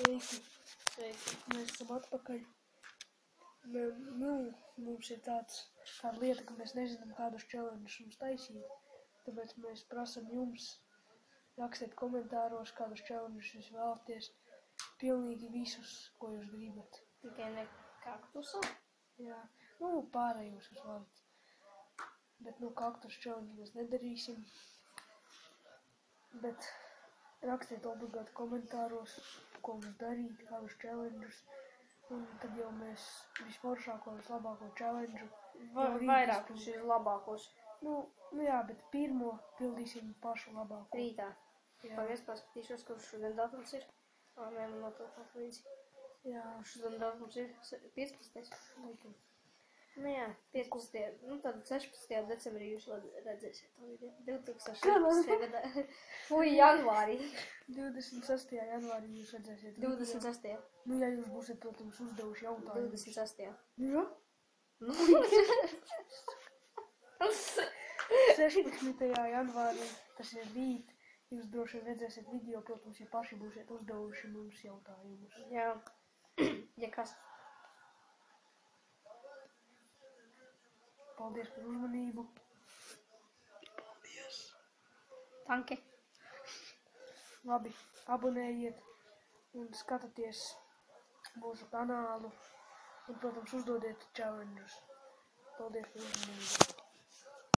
Sveiki! Sveiki! Mēs esam atpakaļ. Mums ir tāda lieta, ka mēs nezinām, kādus challenges mums taisīt. Tāpēc mēs prasam jums, rakstiet komentāros, kādus challenges jūs vēlaties. Pilnīgi visus, ko jūs gribat. Tikai ne kaktusu? Jā, pārējos jūs varat. Bet, kaktus challenge mēs nedarīsim. Bet rakstiet obligāti komentāros, ko mums darīt, kādus challenges. Un tad jau mēs visforšāko, vislabāko challenge. Vairākus ir labākos. Jā, bet pirmo pildīsim pašu labāko. Rītā. Pagaies paskatīšos, kurš šodien datums ir. Nē, man notilpāt līdzi. Jā. Šodien datums ir 15. Laikam. Jā, 15. Tad 16. decembrī jūs redzēsiet to video. 2016. gadā. Janvārī. 26. janvārī jūs redzēsiet video. 26. Ja jūs būsiet, protams, uzdevuši jautājumus. 26. Jā? 16. janvārī, tas ir rīt, jūs droši vien redzēsiet video, protams, ja paši būsiet uzdevuši mums jautājumus. Jā. Ja kas? Paldies par uzmanību. Paldies. Tanki. Labi, abonējiet un skatieties mūsu kanālu. Un, protams, uzdodiet challenges. Paldies par uzmanību.